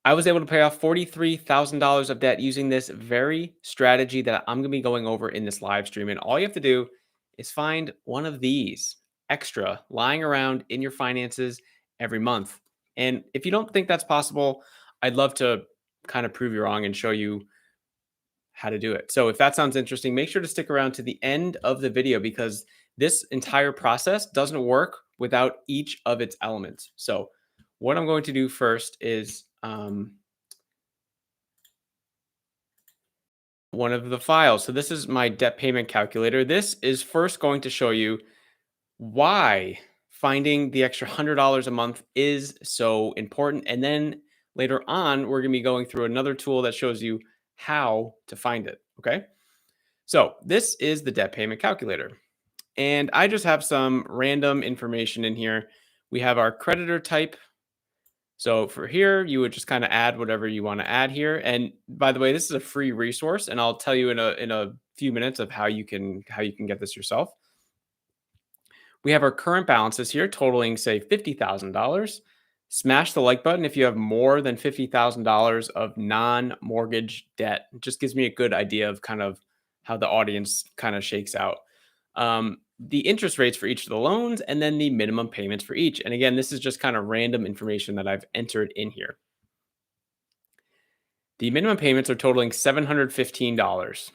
I was able to pay off $43,000 of debt using this very strategy that I'm going to be going over in this live stream. And all you have to do is find one of these extra lying around in your finances every month. And if you don't think that's possible, I'd love to kind of prove you wrong and show you how to do it. So if that sounds interesting, make sure to stick around to the end of the video because this entire process doesn't work without each of its elements. So what I'm going to do first is one of the files. So this is my debt payment calculator. This is first going to show you why finding the extra $100 a month is so important. And then later on, we're going to be going through another tool that shows you how to find it. Okay. So this is the debt payment calculator. And I just have some random information in here. We have our creditor type. So for here, you would just kind of add whatever you want to add here. And by the way, this is a free resource, and I'll tell you in a few minutes of how you can get this yourself. We have our current balances here totaling, say, $50,000. Smash the like button if you have more than $50,000 of non-mortgage debt. It just gives me a good idea of kind of how the audience kind of shakes out. The interest rates for each of the loans, and then the minimum payments for each. And again, this is just kind of random information that I've entered in here. The minimum payments are totaling $715.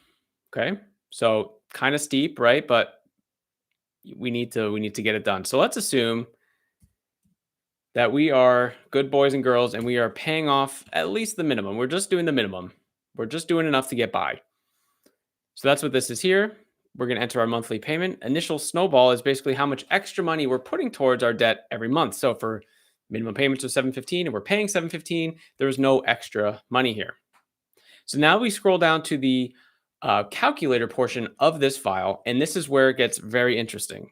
Okay. So kind of steep, right? But we need to get it done. So let's assume that we are good boys and girls and we are paying off at least the minimum. We're just doing the minimum. We're just doing enough to get by. So that's what this is here. We're going to enter our monthly payment. Initial snowball is basically how much extra money we're putting towards our debt every month. So for minimum payments of $715 and we're paying $715, there was no extra money here. So now we scroll down to the calculator portion of this file, and this is where it gets very interesting.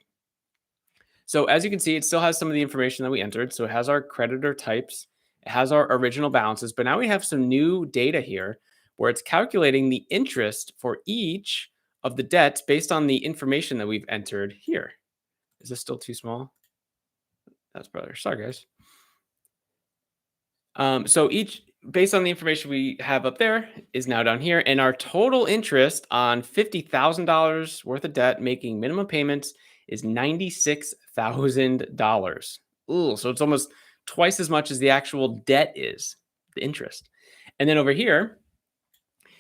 So as you can see, it still has some of the information that we entered. So it has our creditor types, it has our original balances, but now we have some new data here where it's calculating the interest for each of the debts based on the information that we've entered here. Is this still too small? That's better. Sorry, guys. So each, based on the information we have up there, is now down here. And our total interest on $50,000 worth of debt making minimum payments is $96,000. Ooh, so it's almost twice as much as the actual debt is, the interest. And then over here,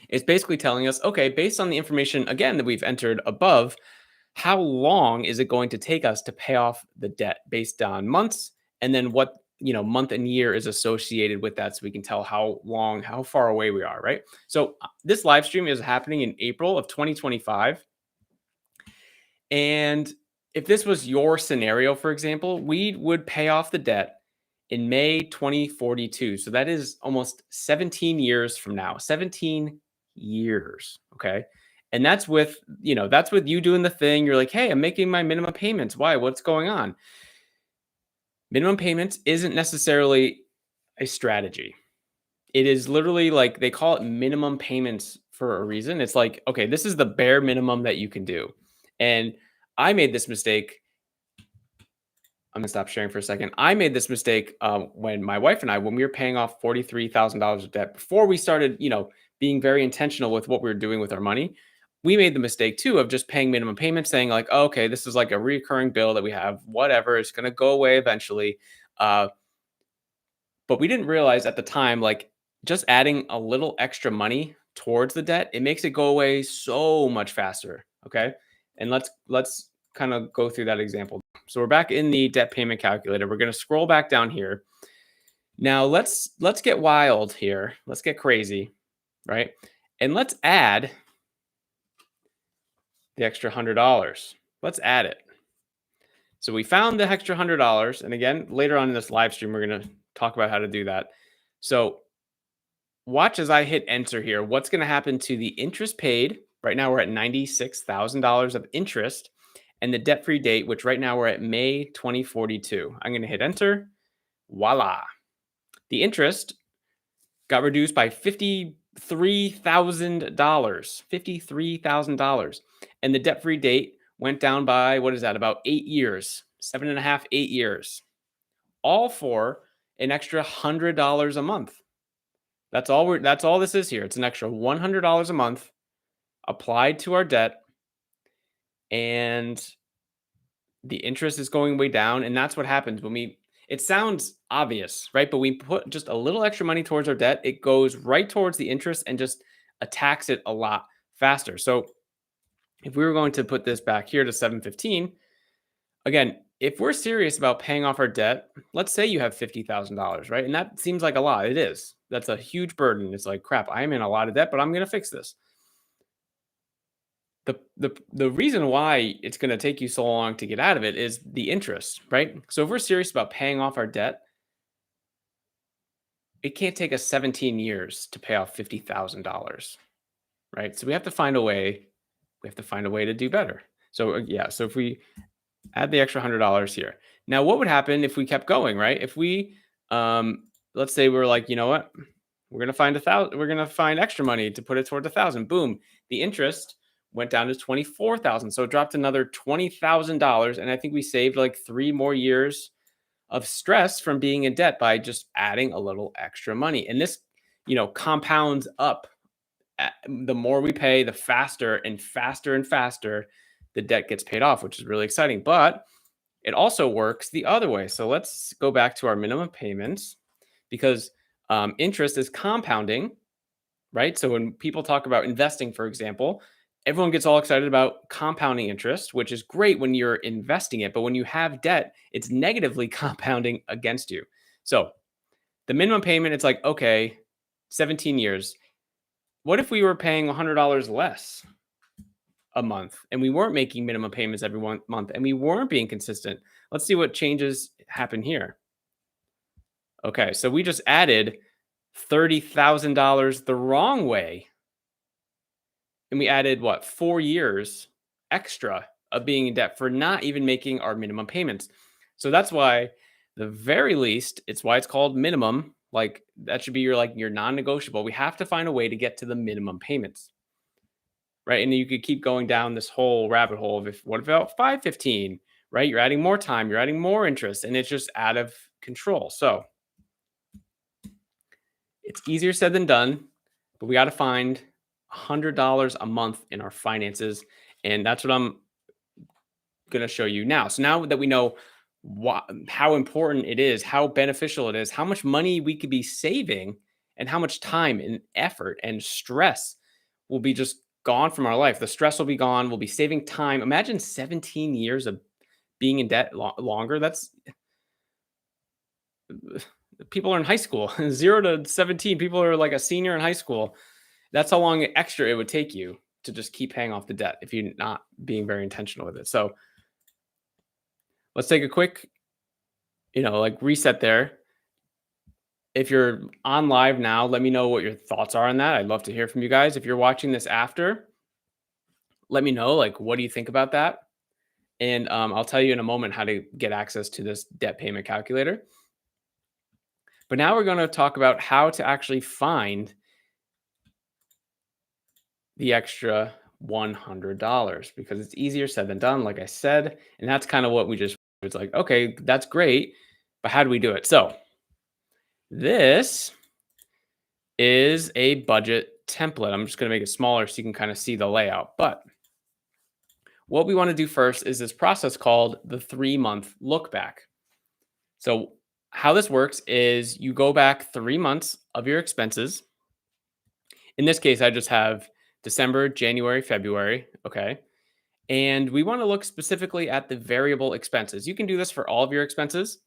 it's basically telling us, okay, based on the information, again, that we've entered above, how long is it going to take us to pay off the debt based on months? And then what, month and year is associated with that so we can tell how far away we are, right? So this live stream is happening in April of 2025. And if this was your scenario, for example, we would pay off the debt in May 2042. So that is almost 17 years from now, 17 years. Okay. And that's with you doing the thing. You're like, hey, I'm making my minimum payments. Why? What's going on? Minimum payments isn't necessarily a strategy. It is literally like they call it minimum payments for a reason. It's like, okay, this is the bare minimum that you can do. And I made this mistake. I'm gonna stop sharing for a second. I made this mistake when my wife and I, when we were paying off $43,000 of debt before we started, being very intentional with what we were doing with our money. We made the mistake too of just paying minimum payments, saying like, oh, okay, this is like a recurring bill that we have, whatever, it's gonna go away eventually. But we didn't realize at the time, like just adding a little extra money towards the debt, it makes it go away so much faster. Okay, and let's kind of go through that example. So we're back in the debt payment calculator. We're going to scroll back down here. Now let's get wild here. Let's get crazy, right? And let's add the extra $100. Let's add it. So we found the extra $100, and again, later on in this live stream, we're going to talk about how to do that. So watch as I hit enter here. What's going to happen to the interest paid? Right now we're at $96,000 of interest. And the debt-free date, which right now we're at May 2042. I'm going to hit enter. Voila. The interest got reduced by $53,000. $53,000. And the debt-free date went down by, what is that, about 8 years, 7.5, 8 years. All for an extra $100 a month. That's all this is here. It's an extra $100 a month applied to our debt, and the interest is going way down. And that's what happens when we it sounds obvious, right? But we put just a little extra money towards our debt, it goes right towards the interest and just attacks it a lot faster. So if we were going to put this back here to 715, again, if we're serious about paying off our debt, let's say you have $50,000, right? And that seems like a lot. It is. That's a huge burden. It's like, crap, I'm in a lot of debt, but I'm going to fix this. The reason why it's going to take you so long to get out of it is the interest, right? So if we're serious about paying off our debt, it can't take us 17 years to pay off $50,000, right? So we have to find a way. We have to find a way to do better. So yeah, so if we add the extra $100 here. Now, what would happen if we kept going, right? If we, let's say we're like, you know what, we're gonna find 1,000, we're gonna find extra money to put it toward 1,000. Boom, the interest went down to 24,000, so it dropped another $20,000, and I think we saved like 3 more years of stress from being in debt by just adding a little extra money. And this, compounds up. The more we pay, the faster and faster and faster the debt gets paid off, which is really exciting. But it also works the other way. So let's go back to our minimum payments because interest is compounding, right? So when people talk about investing, for example, everyone gets all excited about compounding interest, which is great when you're investing it. But when you have debt, it's negatively compounding against you. So the minimum payment, it's like, okay, 17 years. What if we were paying $100 less a month and we weren't making minimum payments every one month and we weren't being consistent? Let's see what changes happen here. Okay, so we just added $30,000 the wrong way. And we added what, 4 years extra of being in debt for not even making our minimum payments. So that's why the very least, it's why it's called minimum. Like that should be your non-negotiable. We have to find a way to get to the minimum payments. Right. And you could keep going down this whole rabbit hole of what about 515, right? You're adding more time, you're adding more interest, and it's just out of control. So it's easier said than done, but we got to find $100 a month in our finances. And that's what I'm going to show you now. So now that we know how important it is, how beneficial it is, how much money we could be saving, and how much time and effort and stress will be just gone from our life. The stress will be gone. We'll be saving time. Imagine 17 years of being in debt longer. That's people are in high school, 0 to 17. People are like a senior in high school. That's how long extra it would take you to just keep paying off the debt if you're not being very intentional with it. So let's take a quick, reset there. If you're on live now, let me know what your thoughts are on that. I'd love to hear from you guys. If you're watching this after, let me know, what do you think about that? And I'll tell you in a moment how to get access to this debt payment calculator. But now we're going to talk about how to actually find the extra $100 because it's easier said than done, like I said. And that's kind of what it's like, okay, that's great. But how do we do it? So this is a budget template. I'm just going to make it smaller so you can kind of see the layout. But what we want to do first is this process called the 3-month look back. So how this works is you go back 3 months of your expenses. In this case, I just have December, January, February. Okay. And we want to look specifically at the variable expenses. You can do this for all of your expenses.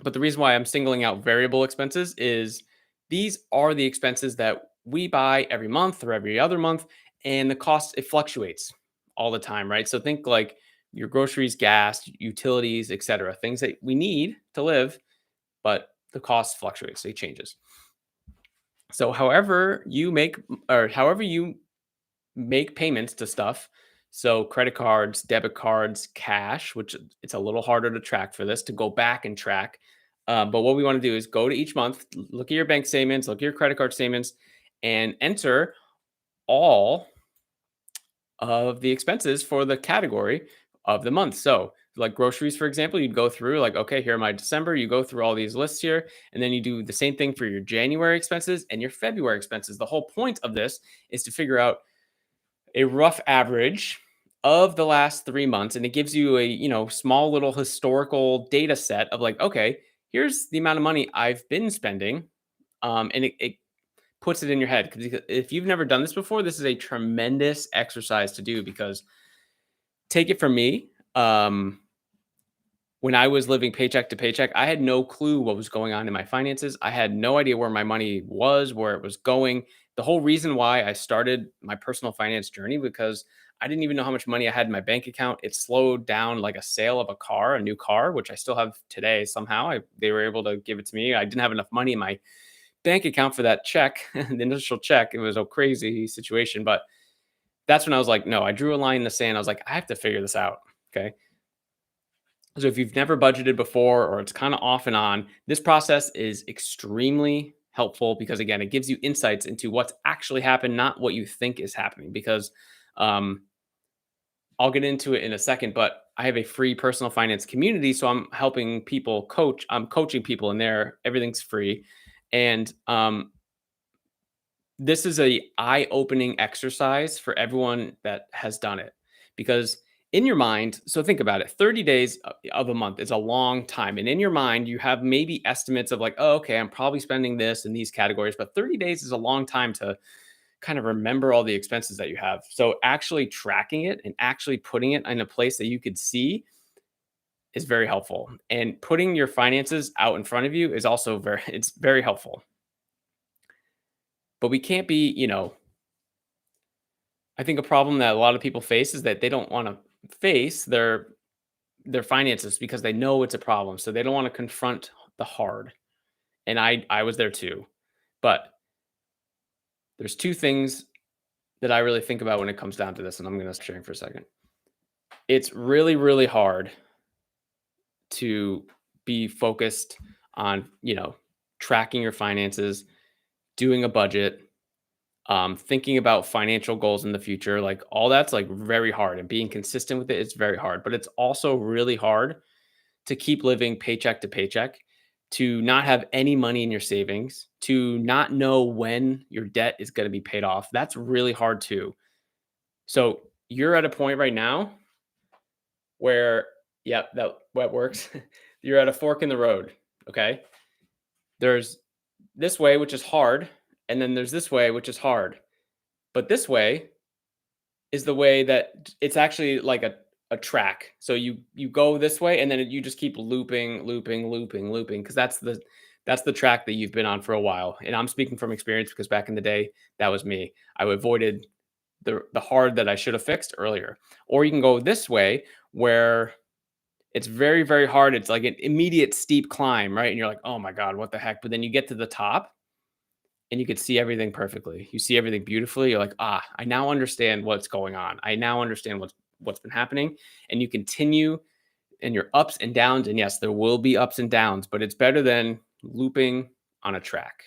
But the reason why I'm singling out variable expenses is these are the expenses that we buy every month or every other month. And the cost, it fluctuates all the time, right? So think like your groceries, gas, utilities, etc. Things that we need to live, but the cost fluctuates, it changes. So however you make payments to stuff, so credit cards, debit cards, cash, which it's a little harder to track for this, to go back and track. But what we want to do is go to each month, look at your bank statements, look at your credit card statements, and enter all of the expenses for the category of the month. So like groceries, for example, you'd go through like, okay, here are my December. You go through all these lists here, and then you do the same thing for your January expenses and your February expenses. The whole point of this is to figure out a rough average of the last 3 months, and it gives you a small little historical data set of like, okay, here's the amount of money I've been spending, and it puts it in your head. Because if you've never done this before, this is a tremendous exercise to do. Because take it from me, when I was living paycheck to paycheck, I had no clue what was going on in my finances. I had no idea where my money was, where it was going. The whole reason why I started my personal finance journey, because I didn't even know how much money I had in my bank account. It slowed down like a sale of a car, a new car, which I still have today somehow. They were able to give it to me. I didn't have enough money in my bank account for that check, the initial check. It was a crazy situation, but that's when I was like, no, I drew a line in the sand. I was like, I have to figure this out. Okay. So if you've never budgeted before or it's kind of off and on, this process is extremely helpful because again, it gives you insights into what's actually happened, not what you think is happening. Because um, I'll get into it in a second, but I have a free personal finance community, so I'm helping people coach. I'm coaching people in there. Everything's free, and this is a eye-opening exercise for everyone that has done it. Because in your mind, so think about it, 30 days of a month is a long time, and in your mind you have maybe estimates of like, oh, okay, I'm probably spending this in these categories, but 30 days is a long time to kind of remember all the expenses that you have. So actually tracking it and actually putting it in a place that you could see is very helpful, and putting your finances out in front of you is also it's very helpful. But we can't be, I think a problem that a lot of people face is that they don't want to face their finances because they know it's a problem. So they don't want to confront the hard. And I was there too. But there's two things that I really think about when it comes down to this, and I'm going to stop sharing for a second. It's really, really hard to be focused on, tracking your finances, doing a budget, thinking about financial goals in the future. Like all that's like very hard, and being consistent with it is very hard. But it's also really hard to keep living paycheck to paycheck, to not have any money in your savings, to not know when your debt is going to be paid off. That's really hard too. So you're at a point right now where, yeah, that works. You're at a fork in the road. Okay. There's this way, which is hard. And then there's this way, which is hard. But this way is the way that it's actually like a track. So you go this way, and then you just keep looping, looping, looping, looping, because that's the track that you've been on for a while. And I'm speaking from experience because back in the day, that was me. I avoided the hard that I should have fixed earlier. Or you can go this way where it's very, very hard. It's like an immediate steep climb, right? And you're like, oh my God, what the heck? But then you get to the top and you could see everything perfectly. You see everything beautifully. You're like, I now understand what's going on. I now understand what's been happening. And you continue in your ups and downs. And yes, there will be ups and downs, but it's better than looping on a track,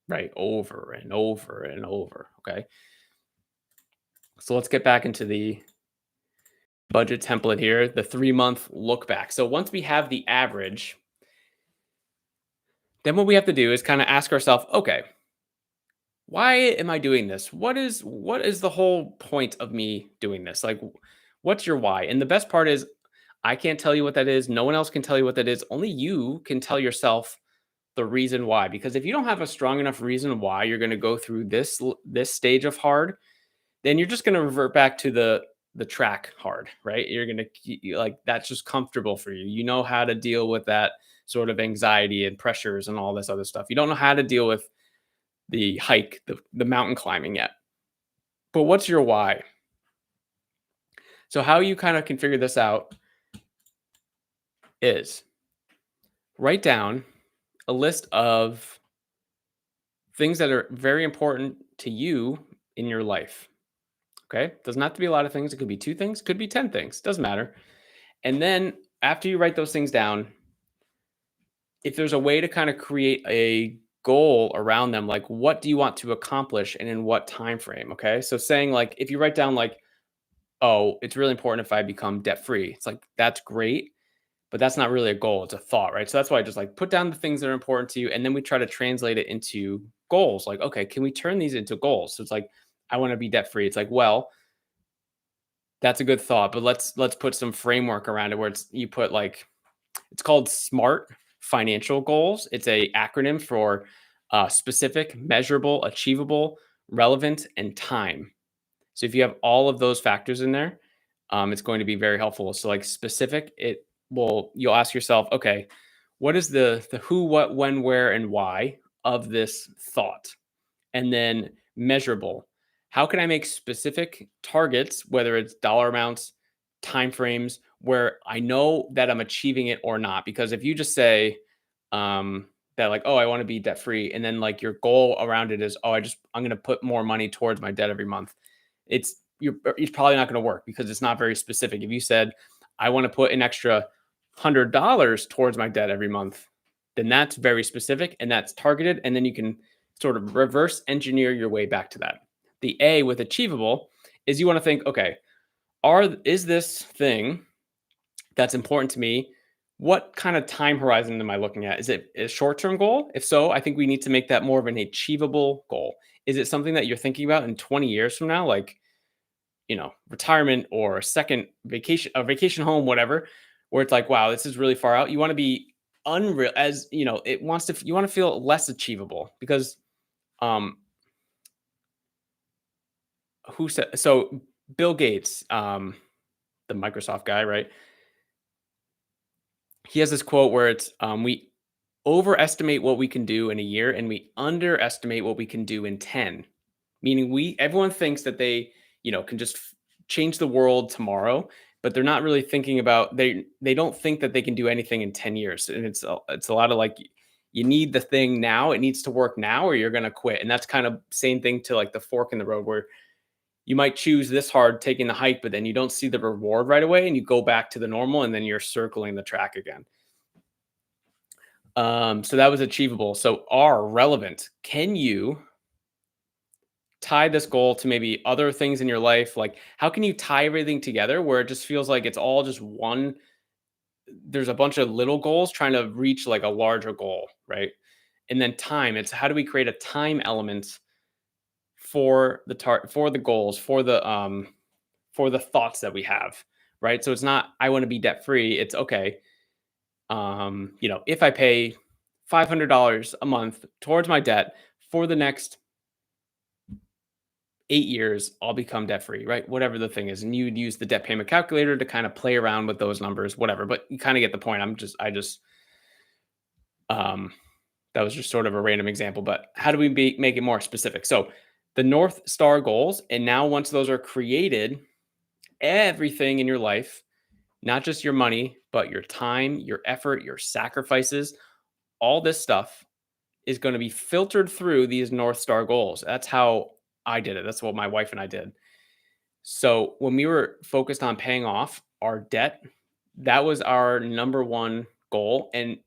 right? Over and over and over. Okay. So let's get back into the budget template here, the 3-month look back. So once we have the average, then what we have to do is kind of ask ourselves, okay, why am I doing this? What is the whole point of me doing this? Like, what's your why? And the best part is I can't tell you what that is. No one else can tell you what that is. Only you can tell yourself the reason why. Because if you don't have a strong enough reason why you're going to go through this stage of hard, then you're just going to revert back to the track hard, right? You're going to like that's just comfortable for you. You know how to deal with that sort of anxiety and pressures and all this other stuff. You don't know how to deal with the hike, the mountain climbing yet. But what's your why? So how you kind of can figure this out is write down a list of things that are very important to you in your life. Okay? Doesn't have to be a lot of things. It could be 2 things, could be 10 things, doesn't matter. And then after you write those things down, if there's a way to kind of create a goal around them, like what do you want to accomplish and in what time frame? Okay? So saying like if you write down like, oh, it's really important if I become debt free. It's like that's great, but that's not really a goal. It's a thought, right? So that's why I just like put down the things that are important to you. And then we try to translate it into goals. Like, okay, can we turn these into goals? So it's like, I want to be debt free. It's like, well, that's a good thought, but let's put some framework around it where it's you put like it's called SMART financial goals. It's a acronym for specific, measurable, achievable, relevant, and time. So if you have all of those factors in there, it's going to be very helpful. So like specific, it will you'll ask yourself, okay, what is the who, what, when, where, and why of this thought? And then measurable. How can I make specific targets, whether it's dollar amounts, time frames, where I know that I'm achieving it or not? Because if you just say that, like, oh, I want to be debt free, and then like your goal around it is, oh, I'm going to put more money towards my debt every month. It's probably not going to work because it's not very specific. If you said, I want to put an extra $100 towards my debt every month, then that's very specific and that's targeted, and then you can sort of reverse engineer your way back to that. The A with achievable is you want to think, okay, is this thing that's important to me? What kind of time horizon am I looking at? Is it a short-term goal? If so, I think we need to make that more of an achievable goal. Is it something that you're thinking about in 20 years from now, like, retirement or a second vacation, a vacation home, whatever, where it's like, wow, this is really far out. You want to be unreal as, you want to feel less achievable because um who said so Bill Gates, the Microsoft guy, right? He has this quote where it's we overestimate what we can do in a year and we underestimate what we can do in 10. Meaning everyone thinks that they, can just change the world tomorrow, but they're not really thinking about they don't think that they can do anything in 10 years. And it's a lot of like you need the thing now, it needs to work now or you're going to quit. And that's kind of same thing to like the fork in the road where you might choose this hard taking the hike, but then you don't see the reward right away and you go back to the normal and then you're circling the track again. So that was achievable. So R, relevant. Can you tie this goal to maybe other things in your life? Like, how can you tie everything together where it just feels like it's all just one? There's a bunch of little goals trying to reach like a larger goal, right? And then time. It's how do we create a time element for for the goals, for the thoughts that we have, right? So it's not I want to be debt free. It's okay. If I pay $500 a month towards my debt for the next 8 years, I'll become debt free, right? Whatever the thing is. And you'd use the debt payment calculator to kind of play around with those numbers, whatever. But you kind of get the point. Um, that was just sort of a random example. But how do we make it more specific? So the North Star goals. And now once those are created, everything in your life, not just your money, but your time, your effort, your sacrifices, all this stuff is going to be filtered through these North Star goals. That's how I did it. That's what my wife and I did. So when we were focused on paying off our debt, that was our number one goal. And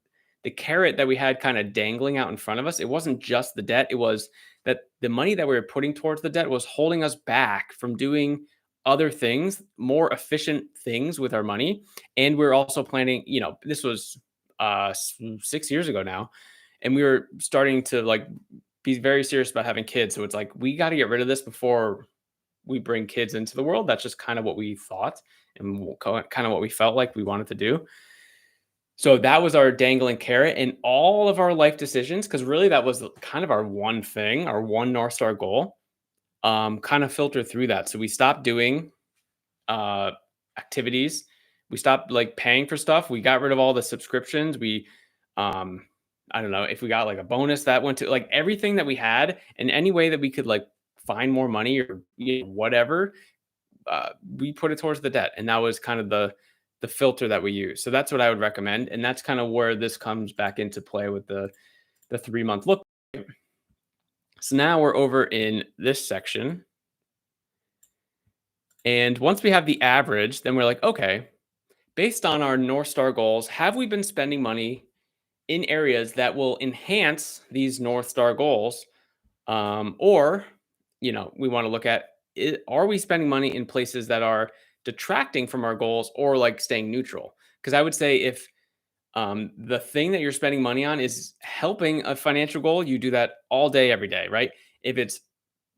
the carrot that we had kind of dangling out in front of us, it wasn't just the debt. It was that the money that we were putting towards the debt was holding us back from doing other things, more efficient things with our money. And we are also planning, this was 6 years ago now. And we were starting to like be very serious about having kids. So it's like, we got to get rid of this before we bring kids into the world. That's just kind of what we thought and kind of what we felt like we wanted to do. So that was our dangling carrot in all of our life decisions, because really that was kind of our one thing, our one North Star goal, kind of filter through that. So we stopped doing uh, activities. We stopped like paying for stuff. We got rid of all the subscriptions. Um, I don't know if we got like a bonus that went to like everything that we had in any way that we could like find more money or whatever. We put it towards the debt, and that was kind of the filter that we use. So that's what I would recommend, and that's kind of where this comes back into play with the 3 month look. So now we're over in this section, and once we have the average, then we're like, okay, based on our North Star goals, have we been spending money in areas that will enhance these North Star goals? Or, we want to look at are we spending money in places that are detracting from our goals or like staying neutral? Because I would say if the thing that you're spending money on is helping a financial goal, you do that all day, every day, right? If it's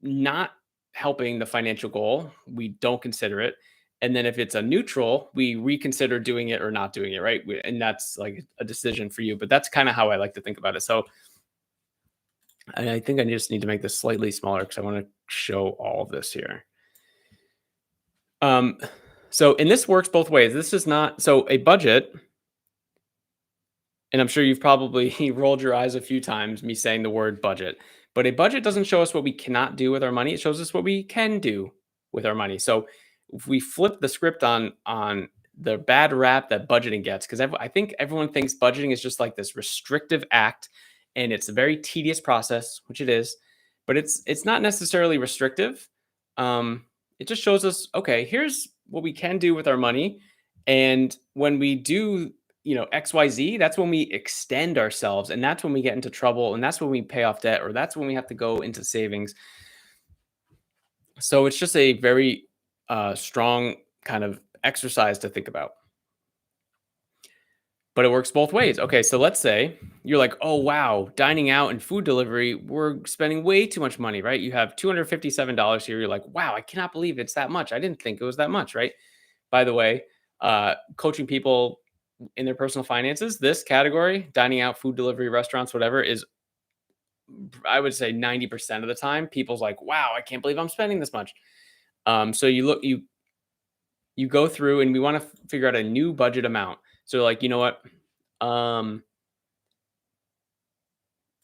not helping the financial goal, we don't consider it. And then if it's a neutral, we reconsider doing it or not doing it, right? And that's like a decision for you. But that's kind of how I like to think about it. So I think I just need to make this slightly smaller because I want to show all of this here. Um, and this works both ways. This is not so a budget, and I'm sure you've probably rolled your eyes a few times me saying the word budget. But a budget doesn't show us what we cannot do with our money. It shows us what we can do with our money. So if we flip the script on the bad rap that budgeting gets, because I think everyone thinks budgeting is just like this restrictive act, and it's a very tedious process, which it is, but it's not necessarily restrictive. It just shows us, okay, here's what we can do with our money, and when we do XYZ, that's when we extend ourselves, and that's when we get into trouble, and that's when we pay off debt, or that's when we have to go into savings. So it's just a very strong kind of exercise to think about. But it works both ways. Okay, so let's say you're like, oh wow, dining out and food delivery, we're spending way too much money, right? You have $257 here. You're like, wow, I cannot believe it's that much. I didn't think it was that much, right? By the way, coaching people in their personal finances, this category, dining out, food delivery, restaurants, whatever, is I would say 90% of the time, people's like, wow, I can't believe I'm spending this much. So you go through and we want to figure out a new budget amount. So like, you know what? Um,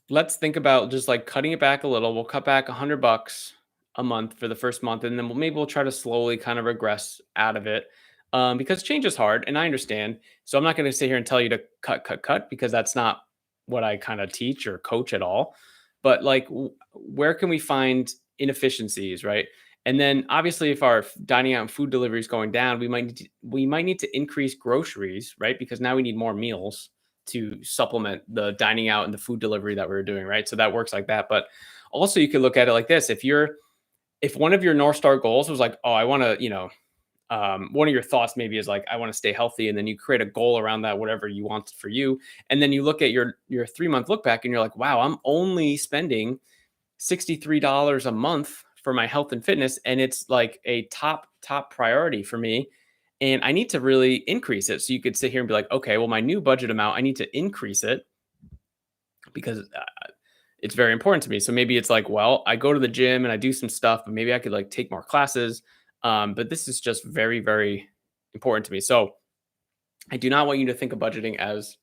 let's think about just like cutting it back a little. We'll cut back $100 a month for the first month, and then we'll try to slowly kind of regress out of it. Because change is hard, and I understand. So I'm not going to sit here and tell you to cut, because that's not what I kind of teach or coach at all. But like, where can we find inefficiencies, right? And then obviously, if our dining out and food delivery is going down, we might need to increase groceries, right? Because now we need more meals to supplement the dining out and the food delivery that we were doing, right? So that works like that. But also, you could look at it like this: if one of your North Star goals was like, oh, I want to, one of your thoughts maybe is like, I want to stay healthy, and then you create a goal around that, whatever you want for you, and then you look at your 3 month look back, and you're like, wow, I'm only spending $63 a month for my health and fitness, and it's like a top priority for me, and I need to really increase it. So you could sit here and be like, okay, well, my new budget amount, I need to increase it because it's very important to me. So maybe it's like, well, I go to the gym and I do some stuff, but maybe I could like take more classes. But this is just very, very important to me. So I do not want you to think of budgeting as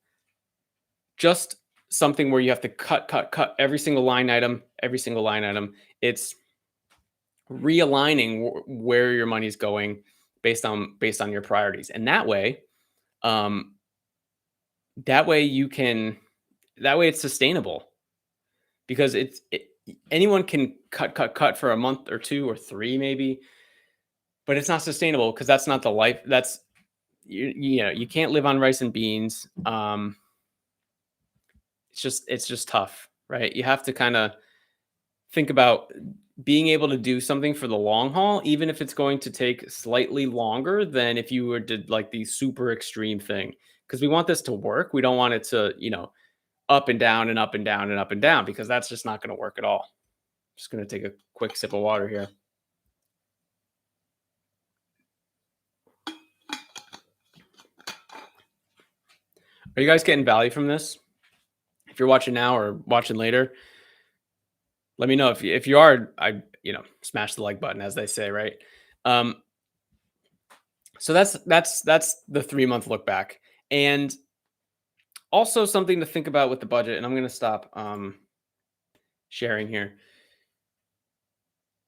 just something where you have to cut every single line item, every single line item. It's realigning where your money's going based on your priorities, and um, that way you can that way it's sustainable, because anyone can cut for a month or two or three maybe, but it's not sustainable because that's not the life. That's you can't live on rice and beans. It's just tough, right? You have to kind of think about being able to do something for the long haul, even if it's going to take slightly longer than if you were to like the super extreme thing. Because we want this to work. We don't want it to, up and down and up and down and up and down, because that's just not going to work at all. Just going to take a quick sip of water here. Are you guys getting value from this? If you're watching now or watching later, let me know. If you are, smash the like button, as they say, right? Um, so that's the 3 month look back, and also something to think about with the budget. And I'm going to stop sharing here.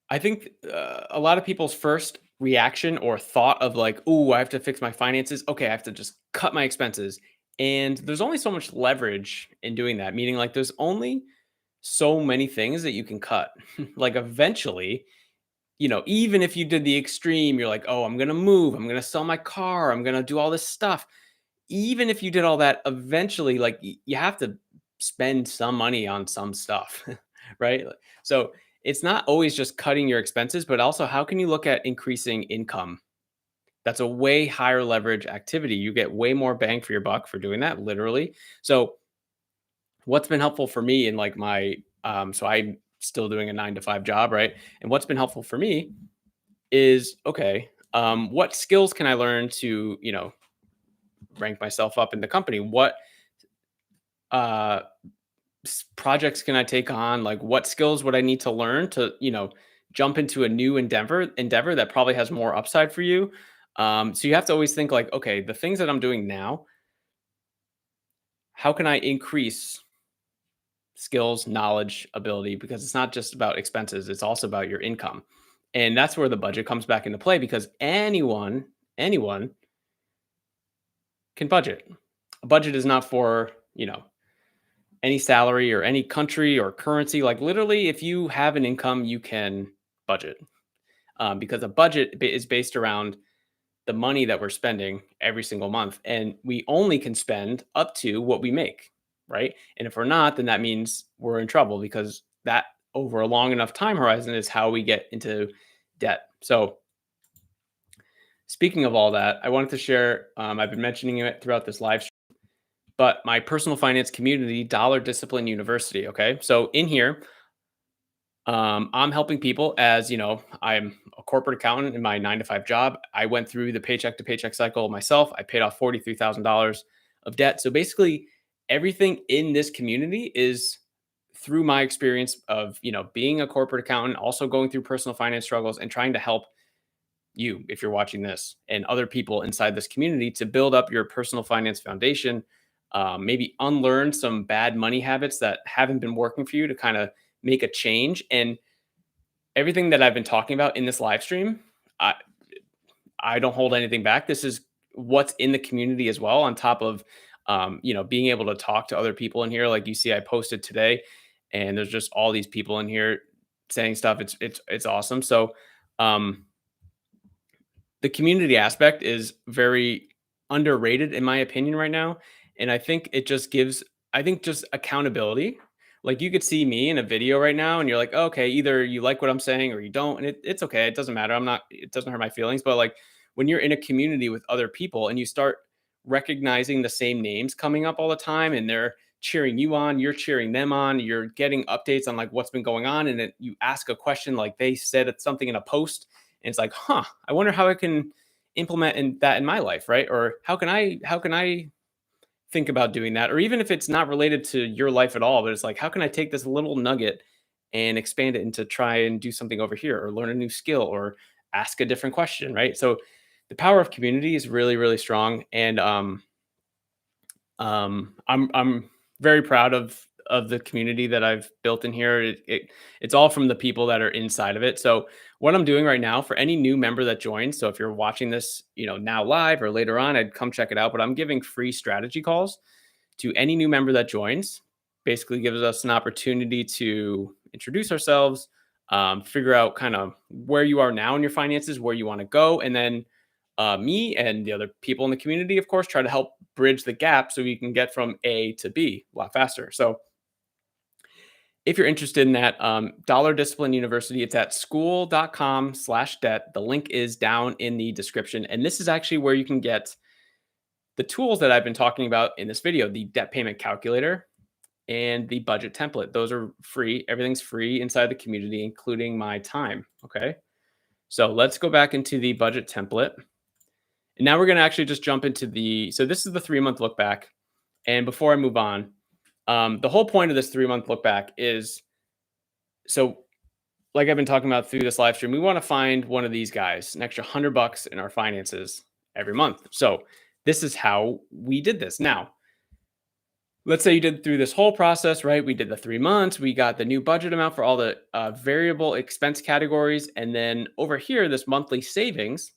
I think a lot of people's first reaction or thought of like, oh, I have to fix my finances. Okay, I have to just cut my expenses. And there's only so much leverage in doing that, meaning like there's only so many things that you can cut. Like eventually, even if you did the extreme, you're like, oh, I'm going to move, I'm going to sell my car, I'm going to do all this stuff. Even if you did all that, eventually, like you have to spend some money on some stuff, right? So it's not always just cutting your expenses, but also how can you look at increasing income? That's a way higher leverage activity. You get way more bang for your buck for doing that, literally. So what's been helpful for me in like my so I'm still doing a 9 to 5 job, right? And what's been helpful for me is, okay, what skills can I learn to, rank myself up in the company? What uh projects can I take on? Like, what skills would I need to learn to, jump into a new endeavor that probably has more upside for you? So you have to always think like, okay, the things that I'm doing now, how can I increase skills, knowledge, ability? Because it's not just about expenses, it's also about your income. And that's where the budget comes back into play, because anyone can budget. A budget is not for, any salary or any country or currency. Like, literally, if you have an income, you can budget, because a budget is based around the money that we're spending every single month. And we only can spend up to what we make, right? And if we're not, then that means we're in trouble, because that over a long enough time horizon is how we get into debt. So, speaking of all that, I wanted to share, I've been mentioning it throughout this live stream, but my personal finance community, Dollar Discipline University. Okay. So in here, I'm helping people, as I'm a corporate accountant in my 9 to 5 job. I went through the paycheck to paycheck cycle myself. I paid off $43,000 of debt. So basically, everything in this community is through my experience of, being a corporate accountant, also going through personal finance struggles, and trying to help you, if you're watching this, and other people inside this community to build up your personal finance foundation. Maybe unlearn some bad money habits that haven't been working for you, to kind of make a change. And everything that I've been talking about in this live stream, I, I don't hold anything back. This is what's in the community as well, on top of, being able to talk to other people in here. Like, you see, I posted today, and there's just all these people in here saying stuff. It's awesome. So, um, the community aspect is very underrated in my opinion right now. And I think it just gives, I think, just accountability. Like, you could see me in a video right now, and you're like, "Oh, okay, either you like what I'm saying or you don't." And it's okay. It doesn't matter. It doesn't hurt my feelings. But like, when you're in a community with other people and you start recognizing the same names coming up all the time, and they're cheering you on, you're cheering them on, you're getting updates on like what's been going on. And then you ask a question, like they said something in a post, and it's like, I wonder how I can implement that in my life, right? Or how can I think about doing that? Or even if it's not related to your life at all, but it's like, how can I take this little nugget and expand it into try and do something over here, or learn a new skill, or ask a different question, right? So the power of community is really, really strong. And I'm very proud of the community that I've built in here. It's all from the people that are inside of it. So what I'm doing right now for any new member that joins, so if you're watching this, now live or later on, I'd come check it out. But I'm giving free strategy calls to any new member that joins. Basically, gives us an opportunity to introduce ourselves, figure out kind of where you are now in your finances, where you want to go, and then me and the other people in the community, of course, try to help bridge the gap so we can get from A to B a lot faster. So if you're interested in that, Dollar Discipline University, it's at school.com/debt. The link is down in the description. And this is actually where you can get the tools that I've been talking about in this video: the debt payment calculator and the budget template. Those are free. Everything's free inside the community, including my time. Okay. So let's go back into the budget template. And now we're going to actually just jump into so this is the 3 month look back. And before I move on, the whole point of this 3 month look back is, so like I've been talking about through this live stream, we want to find one of these guys, an extra $100 in our finances every month. So this is how we did this. Now, let's say you did through this whole process, right? We did the 3 months, we got the new budget amount for all the variable expense categories. And then over here, this monthly savings,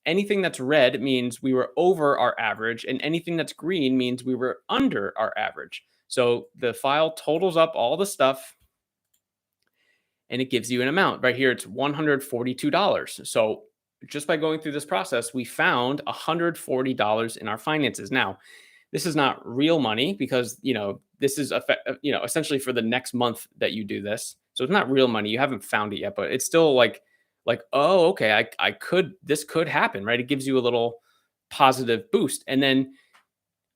anything that's red means we were over our average, and anything that's green means we were under our average. So the file totals up all the stuff, and it gives you an amount. Right here, it's $142. So just by going through this process, we found $140 in our finances. Now, this is not real money, because this is essentially for the next month that you do this. So it's not real money. You haven't found it yet, but it's still like like, oh, okay, I could, this could happen, right? It gives you a little positive boost. And then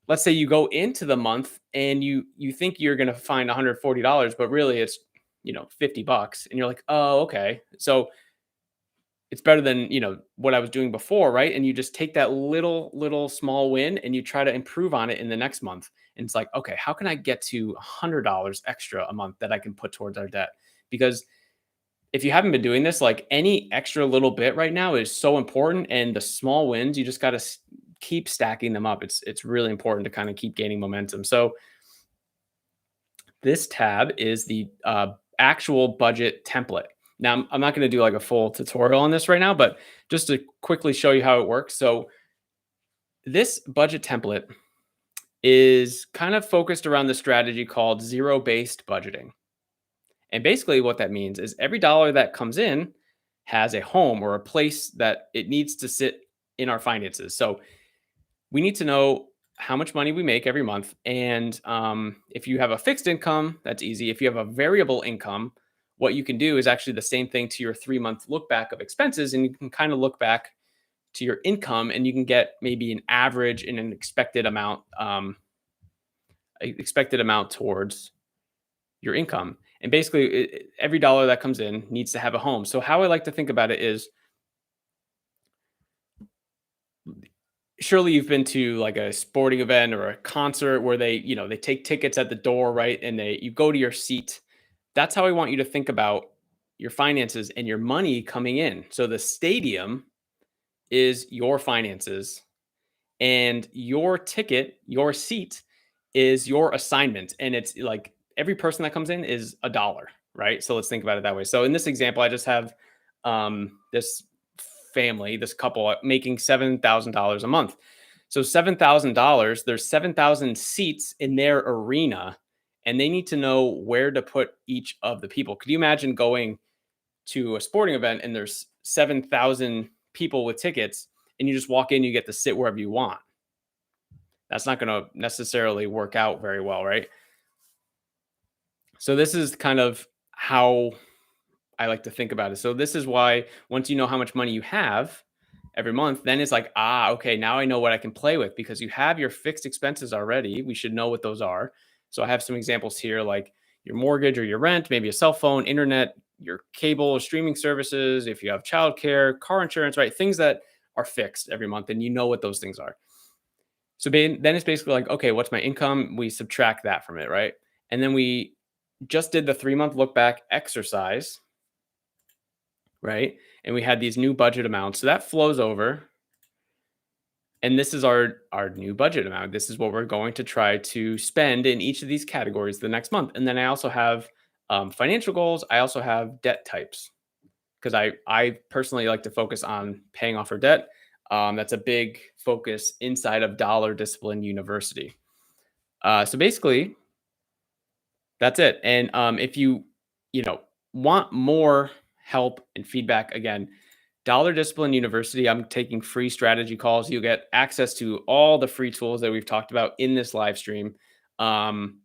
let's say you go into the month and you think you're going to find $140, but really it's, 50 bucks. And you're like, oh, okay. So it's better than, what I was doing before, right? And you just take that little small win and you try to improve on it in the next month. And it's like, okay, how can I get to $100 extra a month that I can put towards our debt? Because if you haven't been doing this, like any extra little bit right now is so important. And the small wins, you just got to keep stacking them up. It's really important to kind of keep gaining momentum. So this tab is the actual budget template. Now, I'm not going to do like a full tutorial on this right now, but just to quickly show you how it works. So this budget template is kind of focused around the strategy called zero-based budgeting. And basically what that means is every dollar that comes in has a home or a place that it needs to sit in our finances. So we need to know how much money we make every month. And if you have a fixed income, that's easy. If you have a variable income, what you can do is actually the same thing to your 3-month look back of expenses. And you can kind of look back to your income and you can get maybe an average and an expected amount towards your income. And basically, every dollar that comes in needs to have a home. So how I like to think about it is, surely you've been to like a sporting event or a concert where they take tickets at the door, right? And you go to your seat. That's how I want you to think about your finances and your money coming in. So the stadium is your finances, and your ticket, your seat, is your assignment. And it's like every person that comes in is a dollar, right? So let's think about it that way. So in this example, I just have this family, this couple making $7,000 a month. So $7,000, there's 7,000 seats in their arena, and they need to know where to put each of the people. Could you imagine going to a sporting event and there's 7,000 people with tickets and you just walk in, you get to sit wherever you want? That's not going to necessarily work out very well, right? So this is kind of how I like to think about it. So this is why once you know how much money you have every month, then it's like, okay, now I know what I can play with, because you have your fixed expenses already. We should know what those are. So I have some examples here, like your mortgage or your rent, maybe a cell phone, internet, your cable or streaming services, if you have childcare, car insurance, right? Things that are fixed every month, and you know what those things are. So then it's basically like, okay, what's my income? We subtract that from it, right? And then we just did the 3-month look back exercise, right? And we had these new budget amounts. So that flows over. And this is our new budget amount. This is what we're going to try to spend in each of these categories the next month. And then I also have financial goals. I also have debt types, because I personally like to focus on paying off our debt. That's a big focus inside of Dollar Discipline University. So basically, that's it. And if you know want more help and feedback, again, Dollar Discipline University, I'm taking free strategy calls. You get access to all the free tools that we've talked about in this live stream. Um,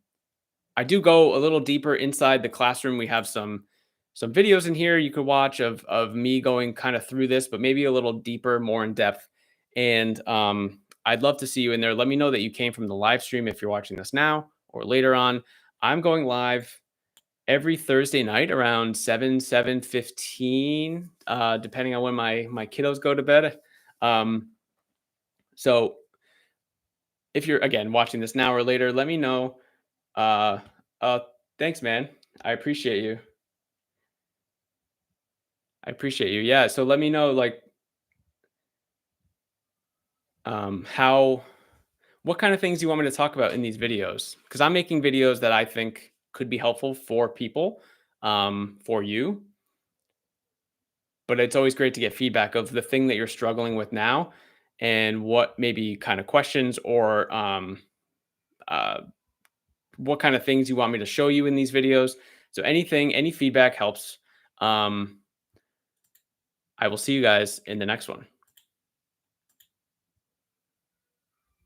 I do go a little deeper inside the classroom. We have some videos in here you could watch of me going kind of through this, but maybe a little deeper, more in depth. And I'd love to see you in there. Let me know that you came from the live stream if you're watching this now or later on. I'm going live every Thursday night around 7:15, depending on when my kiddos go to bed. Um, so if you're, again, watching this now or later, let me know. Uh, uh, Thanks, man. I appreciate you. I appreciate you. Yeah. So let me know, like, how, what kind of things you want me to talk about in these videos, because I'm making videos that I think could be helpful for people, for you. But it's always great to get feedback of the thing that you're struggling with now, and what maybe kind of questions or uh, what kind of things you want me to show you in these videos. So any feedback helps. I will see you guys in the next one.